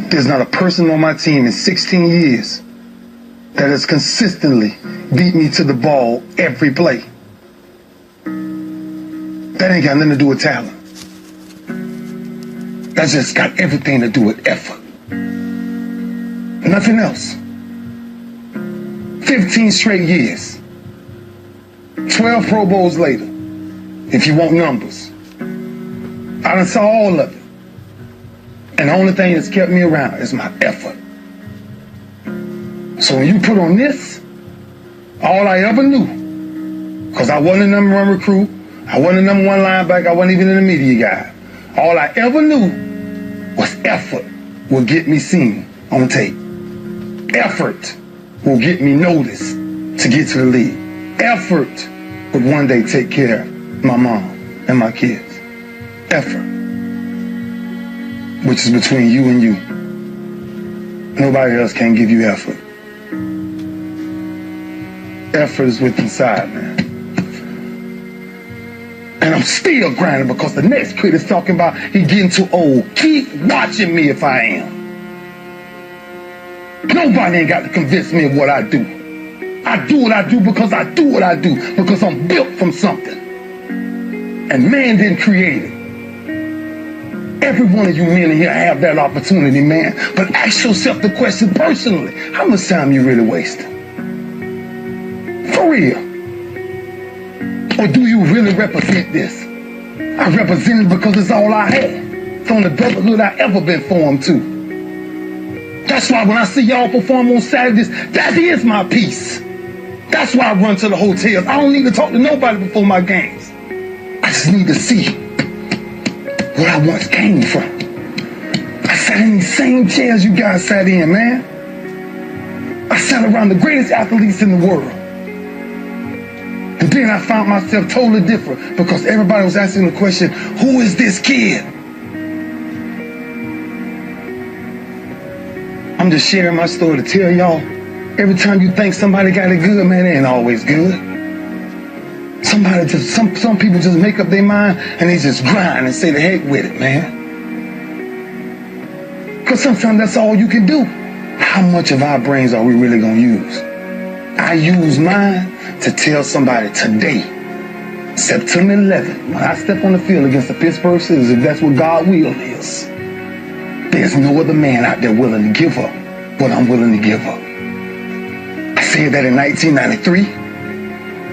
There's not a person on my team in 16 years that has consistently beat me to the ball every play. That ain't got nothing to do with talent. That's just got everything to do with effort. Nothing else. 15 straight years. 12 Pro Bowls later, if you want numbers. I done saw all of it. And the only thing that's kept me around is my effort. So when you put on this, all I ever knew, because I wasn't a number one recruit, I wasn't a number one linebacker, I wasn't even in the media guy. All I ever knew was effort will get me seen on tape. Effort will get me noticed to get to the league. Effort would one day take care of my mom and my kids. Effort. Which is between you and you. Nobody else can give you effort. Effort is within inside, man. And I'm still grinding because the next kid is talking about he getting too old. Keep watching me if I am. Nobody ain't got to convince me of what I do. I do what I do because I do what I do because I'm built from something. And man didn't create it. Every one of you men in here have that opportunity, man. But ask yourself the question personally. How much time you really wasting? For real. Or do you really represent this? I represent it because it's all I had. It's the only brotherhood I ever been formed to. That's why when I see y'all perform on Saturdays, that is my peace. That's why I run to the hotels. I don't need to talk to nobody before my games. I just need to see where I once came from. I sat in these same chairs you guys sat in, man. I sat around the greatest athletes in the world. And then I found myself totally different because everybody was asking the question, who is this kid? I'm just sharing my story to tell y'all, every time you think somebody got it good, man, it ain't always good. Some people just make up their mind and they just grind and say the heck with it, man. Because sometimes that's all you can do. How much of our brains are we really going to use? I use mine to tell somebody today, September 11th, when I step on the field against the Pittsburgh Steelers, if that's what God's will is, there's no other man out there willing to give up what I'm willing to give up. I said that in 1993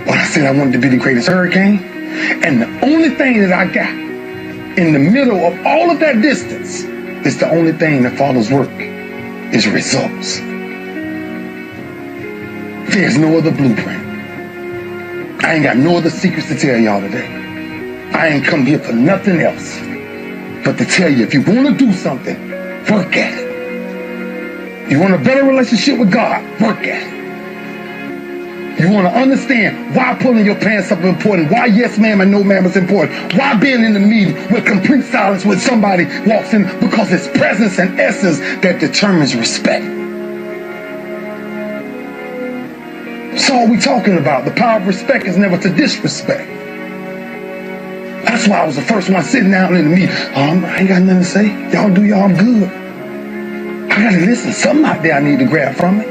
when I said I wanted to be the greatest hurricane. And the only thing that I got in the middle of all of that distance is the only thing that follows work is results. There's no other blueprint. I ain't got no other secrets to tell y'all today. I ain't come here for nothing else but to tell you, if you want to do something, work at it. You want a better relationship with God, work at it. You want to understand why pulling your pants up is important, why yes ma'am and no ma'am is important, why being in the meeting with complete silence when somebody walks in, because it's presence and essence that determines respect. That's all we talking about. The power of respect is never to disrespect. That's why I was the first one sitting down in the meeting. I ain't got nothing to say. Y'all do y'all good. I gotta listen. Something out there I need to grab from it.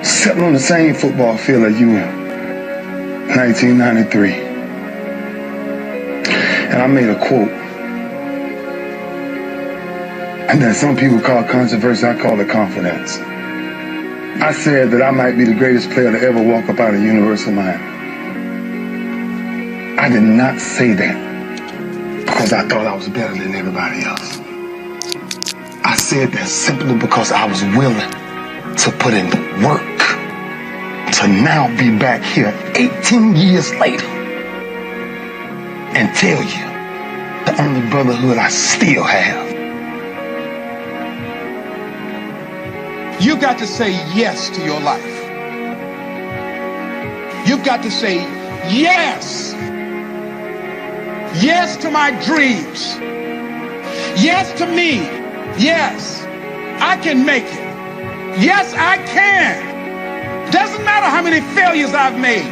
Sitting on the same football field as you in 1993. And I made a quote. And that some people call controversy, I call it confidence. I said that I might be the greatest player to ever walk up out of the University of Miami. I did not say that because I thought I was better than everybody else. I said that simply because I was willing to put in the work to now be back here 18 years later and tell you the only brotherhood I still have. You got to say yes to your life. You've got to say yes. Yes to my dreams. Yes to me. Yes, I can make it. Yes, I can. Doesn't matter how many failures I've made.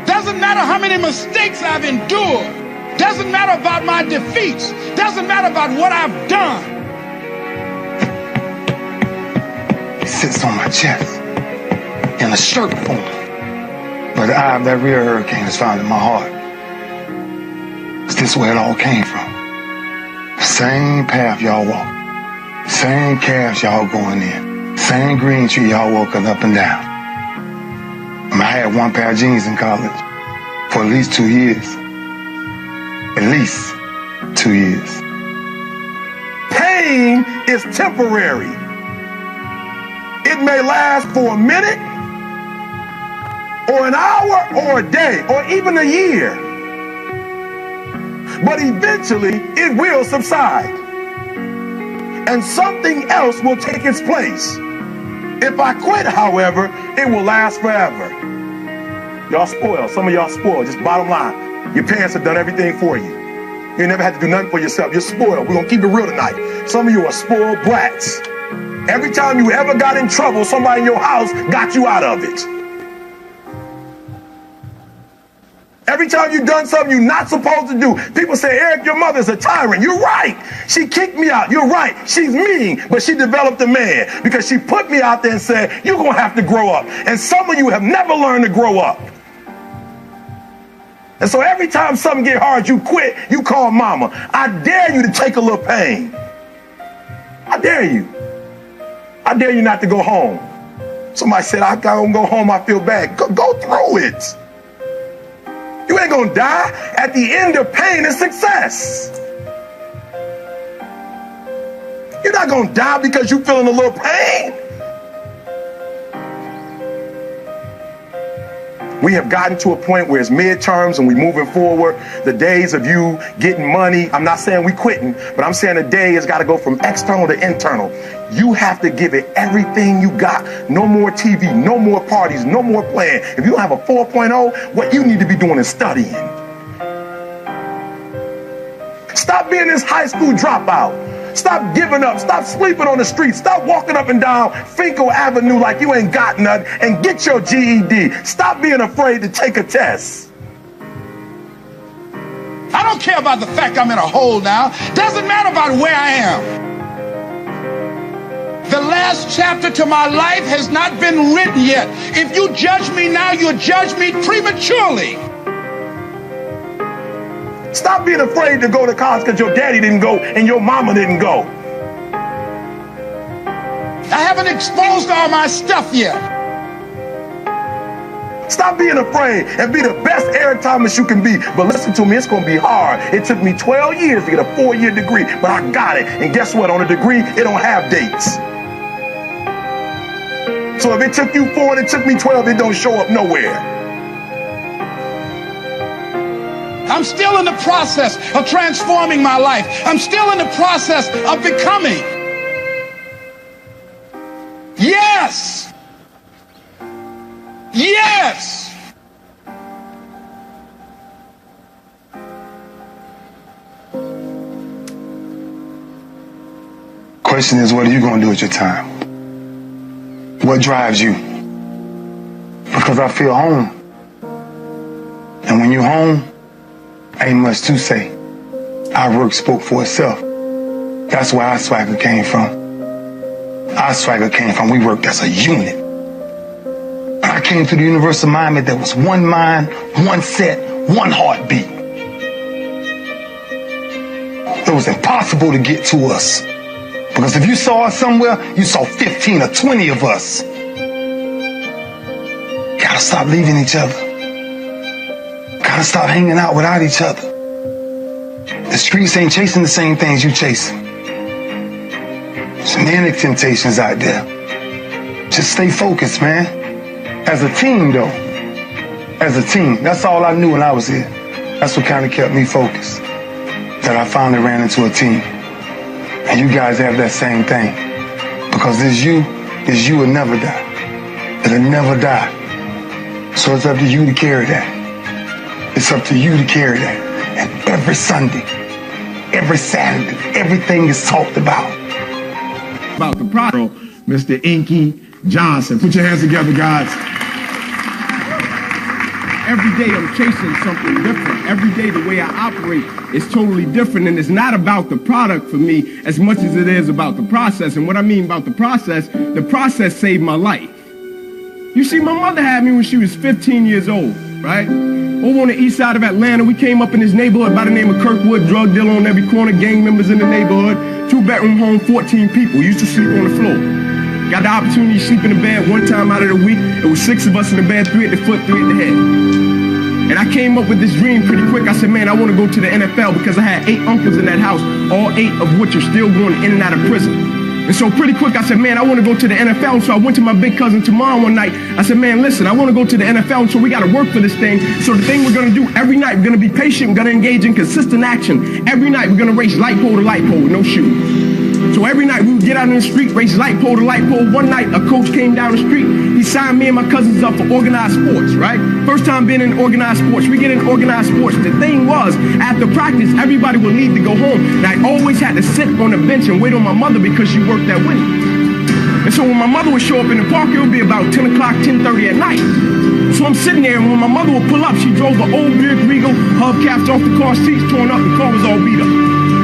Doesn't matter how many mistakes I've endured. Doesn't matter about my defeats. Doesn't matter about what I've done. sits on my chest in a shirt form. But the eye of that real hurricane is found in my heart. Is this where it all came from? The same path y'all walk. Same calves y'all going in. Same green tree y'all walking up and down. I had one pair of jeans in college for at least 2 years. At least 2 years. Pain is temporary. It may last for a minute, or an hour, or a day, or even a year. But eventually, it will subside. And something else will take its place. If I quit, however, it will last forever. Y'all spoiled. Some of y'all spoiled. Just bottom line. Your parents have done everything for you. You never had to do nothing for yourself. You're spoiled. We're going to keep it real tonight. Some of you are spoiled brats. Every time you ever got in trouble, somebody in your house got you out of it. Every time you've done something you're not supposed to do, people say, Eric, your mother's a tyrant. You're right. She kicked me out. You're right. She's mean, but she developed a man because she put me out there and said, you're going to have to grow up. And some of you have never learned to grow up. And so every time something get hard, you quit, you call mama. I dare you to take a little pain. I dare you. I dare you not to go home. Somebody said, I don't go home, I feel bad. Go through it. You ain't gonna die. At the end of pain is success. You're not gonna die because you're feeling a little pain. We have gotten to a point where it's midterms and we're moving forward. The days of you getting money, I'm not saying we quitting, but I'm saying the day has got to go from external to internal. You have to give it everything you got. No more TV, no more parties, no more playing. If you don't have a 4.0, what you need to be doing is studying. Stop being this high school dropout. Stop giving up. Stop sleeping on the street. Stop walking up and down Finkel Avenue like you ain't got nothing, and get your GED. Stop being afraid to take a test. I don't care about the fact I'm in a hole now. Doesn't matter about where I am. The last chapter to my life has not been written yet. If you judge me now, you'll judge me prematurely. Stop being afraid to go to college because your daddy didn't go and your mama didn't go. I haven't exposed all my stuff yet. Stop being afraid and be the best Eric Thomas you can be. But listen to me, it's going to be hard. It took me 12 years to get a 4-year degree, but I got it. And guess what? On a degree, it don't have dates. So if it took you 4 and it took me 12, it don't show up nowhere. I'm still in the process of transforming my life. I'm still in the process of becoming. Yes. Yes. Question is, what are you going to do with your time? What drives you? Because I feel home. And when you're home, ain't much to say. Our work spoke for itself. That's where our swagger came from. Our swagger came from, we worked as a unit. When I came to the University of Miami, there was one mind, one set, one heartbeat. It was impossible to get to us. Because if you saw us somewhere, you saw 15 or 20 of us. Gotta stop leaving each other. Gotta stop hanging out without each other. The streets ain't chasing the same things you chasing. There's many temptations out there. Just stay focused, man. As a team, though. As a team. That's all I knew when I was here. That's what kind of kept me focused. That I finally ran into a team. And you guys have that same thing. Because this you will never die. It'll never die. So it's up to you to carry that. It's up to you to carry that. And every Sunday, every Saturday, everything is talked about. About the product, Mr. Inky Johnson. Put your hands together, guys. every day I'm chasing something different. Every day the way I operate is totally different, and it's not about the product for me as much as it is about the process. And what I mean about the process saved my life. You see, my mother had me when she was 15 years old, right? Over on the east side of Atlanta, we came up in this neighborhood by the name of Kirkwood, drug dealer on every corner, gang members in the neighborhood, 2-bedroom home, 14 people, used to sleep on the floor. Got the opportunity to sleep in the bed one time out of the week. It was 6 of us in the bed, 3 at the foot, 3 at the head. And I came up with this dream pretty quick. I said, man, I want to go to the NFL because I had 8 uncles in that house, all 8 of which are still going in and out of prison. And so pretty quick, I said, man, I want to go to the NFL. So I went to my big cousin Tamar one night. I said, man, listen, I want to go to the NFL. So we got to work for this thing. So the thing we're going to do every night, we're going to be patient. We're going to engage in consistent action. Every night, we're going to race light pole to light pole with no shoes. So every night we would get out in the street, race light pole to light pole. One night a coach came down the street. He signed me and my cousins up for organized sports, right? First time being in organized sports. We get in organized sports. The thing was, after practice, everybody would leave to go home. And I always had to sit on the bench and wait on my mother because she worked that winter. And so when my mother would show up in the park, it would be about 10 o'clock, 10:30 at night. So I'm sitting there, and when my mother would pull up, she drove an old Buick Regal, hubcaps off the car, seats torn up, the car was all beat up.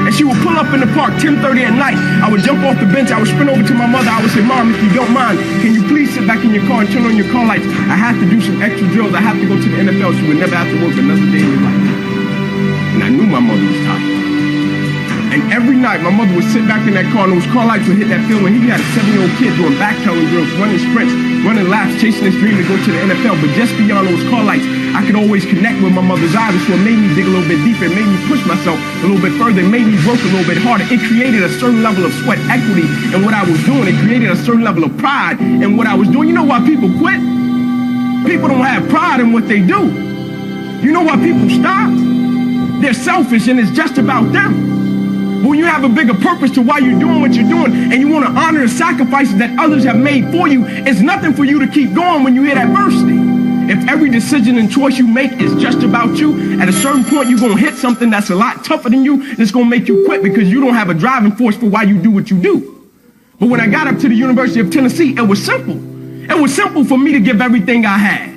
And she would pull up in the park 10:30 at night. I would jump off the bench. I would sprint over to my mother. I would say, Mom, if you don't mind, can you please sit back in your car and turn on your car lights? I have to do some extra drills. I have to go to the NFL so you would never have to work another day in your life. And I knew my mother was tired. And every night, my mother would sit back in that car, and those car lights would hit that field. And he had a 7-year-old kid doing backpedaling drills, running sprints, running laps, chasing his dream to go to the NFL. But just beyond those car lights, I could always connect with my mother's eyes. So it made me dig a little bit deeper. It made me push myself a little bit further. It made me work a little bit harder. It created a certain level of sweat equity in what I was doing. It created a certain level of pride in what I was doing. You know why people quit? People don't have pride in what they do. You know why people stop? They're selfish, and it's just about them. But when you have a bigger purpose to why you're doing what you're doing, and you want to honor the sacrifices that others have made for you, it's nothing for you to keep going when you hit adversity. If every decision and choice you make is just about you, at a certain point you're going to hit something that's a lot tougher than you, and it's going to make you quit because you don't have a driving force for why you do what you do. But when I got up to the University of Tennessee, it was simple. It was simple for me to give everything I had.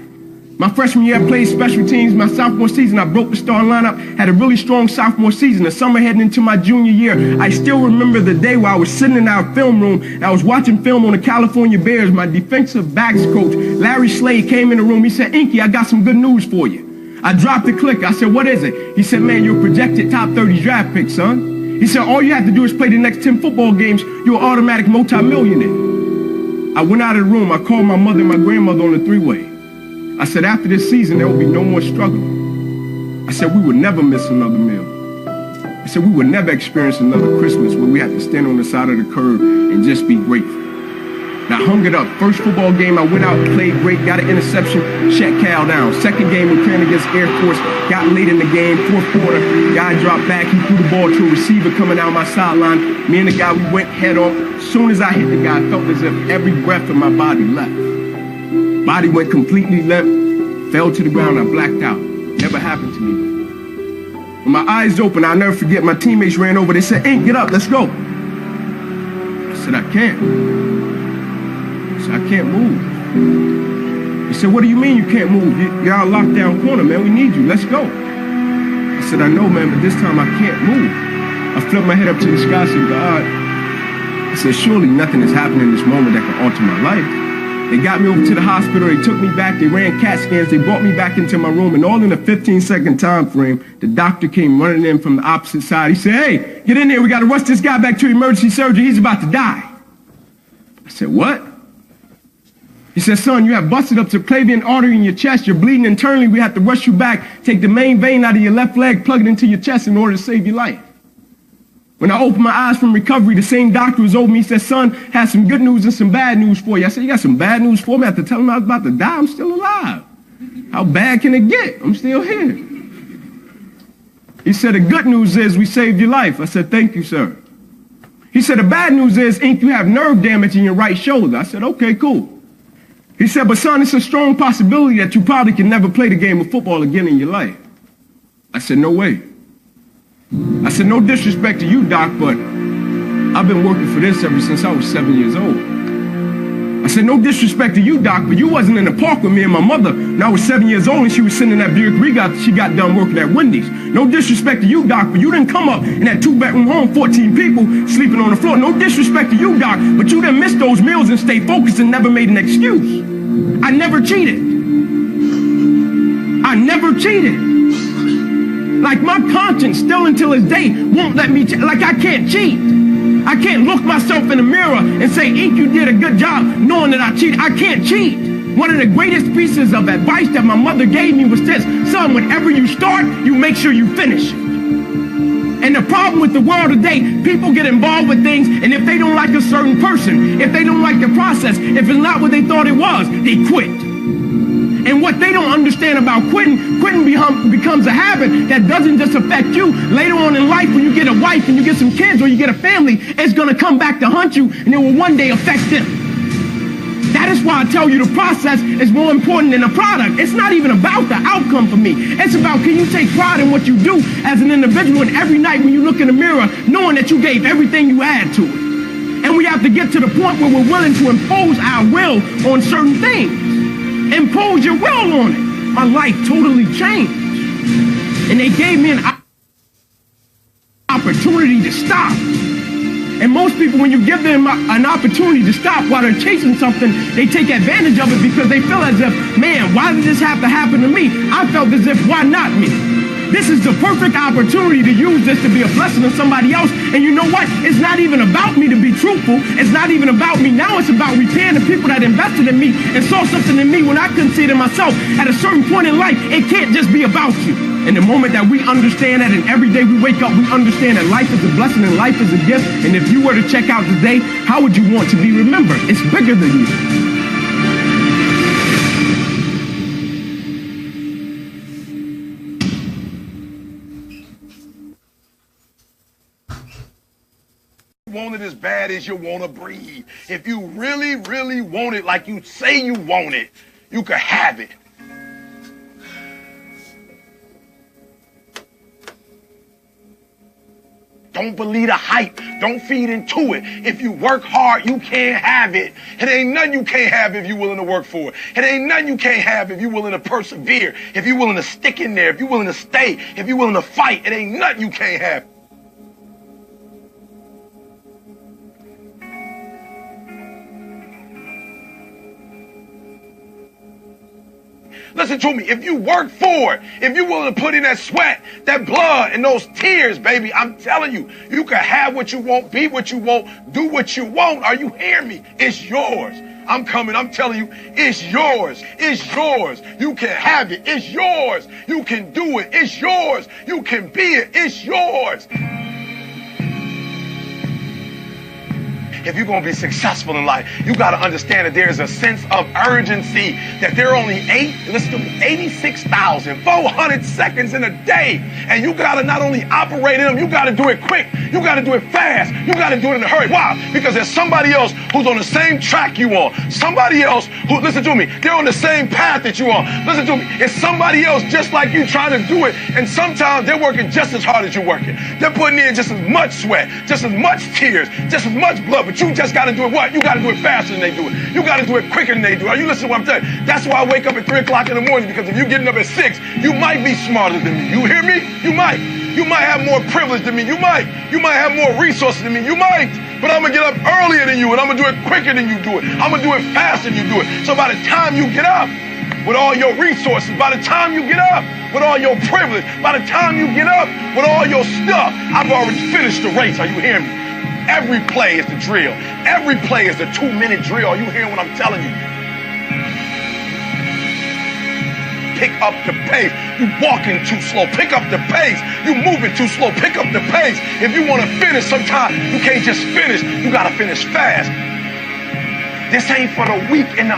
My freshman year, I played special teams. My sophomore season, I broke the starting lineup, had a really strong sophomore season. The summer heading into my junior year, I still remember the day where I was sitting in our film room, and I was watching film on the California Bears. My defensive backs coach, Larry Slade, came in the room. He said, Inky, I got some good news for you. I dropped the click. I said, what is it? He said, man, you're a projected top 30 draft pick, son. He said, all you have to do is play the next 10 football games. You're an automatic multimillionaire. I went out of the room. I called my mother and my grandmother on the three-way. I said, after this season, there will be no more struggle. I said, we would never miss another meal. I said, we would never experience another Christmas where we had to stand on the side of the curb and just be grateful. And I hung it up. First football game, I went out, played great, got an interception, shut Cal down. Second game, we playing against Air Force, got late in the game, fourth quarter, guy dropped back, he threw the ball to a receiver coming down my sideline. Me and the guy, we went head on. As soon as I hit the guy, I felt as if every breath in my body left. Body went completely limp, fell to the ground, I blacked out. Never happened to me. When my eyes opened, I'll never forget, my teammates ran over, they said, Ink, get up, let's go. I said, I can't. I said, I can't move. He said, what do you mean you can't move? You're out lockdown corner, man, we need you, let's go. I said, I know, man, but this time I can't move. I flipped my head up to the sky and said, God, I said, surely nothing has happened in this moment that can alter my life. They got me over to the hospital, they took me back, they ran CAT scans, they brought me back into my room, and all in a 15-second time frame, the doctor came running in from the opposite side. He said, hey, get in there, we gotta rush this guy back to emergency surgery, he's about to die. I said, what? He said, son, you have busted up subclavian artery in your chest, you're bleeding internally, we have to rush you back, take the main vein out of your left leg, plug it into your chest in order to save your life. When I opened my eyes from recovery, the same doctor was over me. He said, son, had some good news and some bad news for you. I said, you got some bad news for me? I had to tell him I was about to die. I'm still alive. How bad can it get? I'm still here. He said, the good news is we saved your life. I said, thank you, sir. He said, the bad news is, Ink, you have nerve damage in your right shoulder. I said, okay, cool. He said, but son, it's a strong possibility that you probably can never play the game of football again in your life. I said, no way. I said, no disrespect to you, Doc, but I've been working for this ever since I was 7 years old. I said, no disrespect to you, Doc, but you wasn't in the park with me and my mother when I was 7 years old and she was sitting in that Buick Regal. She got done working at Wendy's. No disrespect to you, Doc, but you didn't come up in that 2-bedroom home, 14 people sleeping on the floor. No disrespect to you, Doc, but you didn't miss those meals and stay focused and never made an excuse. I never cheated. I never cheated. Like my conscience still until this day won't let me, like I can't cheat. I can't look myself in the mirror and say, Ink, you did a good job knowing that I cheated. I can't cheat. One of the greatest pieces of advice that my mother gave me was this: son, whenever you start, you make sure you finish it. And the problem with the world today, people get involved with things, and if they don't like a certain person, if they don't like the process, if it's not what they thought it was, they quit. And what they don't understand about quitting becomes a habit that doesn't just affect you. Later on in life, when you get a wife and you get some kids or you get a family, it's going to come back to haunt you, and it will one day affect them. That is why I tell you the process is more important than the product. It's not even about the outcome for me. It's about, can you take pride in what you do as an individual, and every night when you look in the mirror, knowing that you gave everything you had to it. And we have to get to the point where we're willing to impose our will on certain things. Impose your will on it. My life totally changed. And they gave me an opportunity to stop. And most people, when you give them an opportunity to stop while they're chasing something, they take advantage of it because they feel as if, man, why did this have to happen to me? I felt as if, why not me? This is the perfect opportunity to use this to be a blessing to somebody else. And you know what? It's not even about me to be truthful. It's not even about me. Now it's about repaying the people that invested in me and saw something in me when I couldn't see it in myself. At a certain point in life, it can't just be about you. And the moment that we understand that, and every day we wake up, we understand that life is a blessing and life is a gift. And if you were to check out today, how would you want to be remembered? It's bigger than you. Want it as bad as you want to breathe. If you really, really want it like you say you want it, you can have it. Don't believe the hype. Don't feed into it. If you work hard, you can't have it. It ain't nothing you can't have if you're willing to work for it. It ain't nothing you can't have if you're willing to persevere, if you're willing to stick in there, if you're willing to stay, if you're willing to fight. It ain't nothing you can't have. Listen to me, if you work for it, if you're willing to put in that sweat, that blood, and those tears, baby, I'm telling you, you can have what you want, be what you want, do what you want. Are you hearing me? It's yours. I'm telling you, it's yours. It's yours. You can have it. It's yours. You can do it. It's yours. You can be it. It's yours. If you're going to be successful in life, you got to understand that there is a sense of urgency, that there are only 86,400 seconds in a day. And you got to not only operate in them, you got to do it quick. You got to do it fast. You got to do it in a hurry. Why? Because there's somebody else who's on the same track you on. Somebody else who, listen to me, they're on the same path that you on. Listen to me, it's somebody else just like you trying to do it. And sometimes they're working just as hard as you're working. They're putting in just as much sweat, just as much tears, just as much blood. But you just got to do it what? You got to do it faster than they do it. You got to do it quicker than they do it. Are you listening to what I'm telling you? That's why I wake up at 3 o'clock in the morning, because if you're getting up at 6, you might be smarter than me. You hear me? You might. You might have more privilege than me. You might. You might have more resources than me. You might. But I'm going to get up earlier than you, and I'm going to do it quicker than you do it. I'm going to do it faster than you do it. So by the time you get up with all your resources, by the time you get up with all your privilege, by the time you get up with all your stuff, I've already finished the race. Are you hearing me? Every play is the drill. Every play is the 2-minute drill. Are you hearing what I'm telling you? Pick up the pace. You walking too slow. Pick up the pace. You moving too slow. Pick up the pace. If you want to finish, sometimes you can't just finish. You got to finish fast. This ain't for the weak and the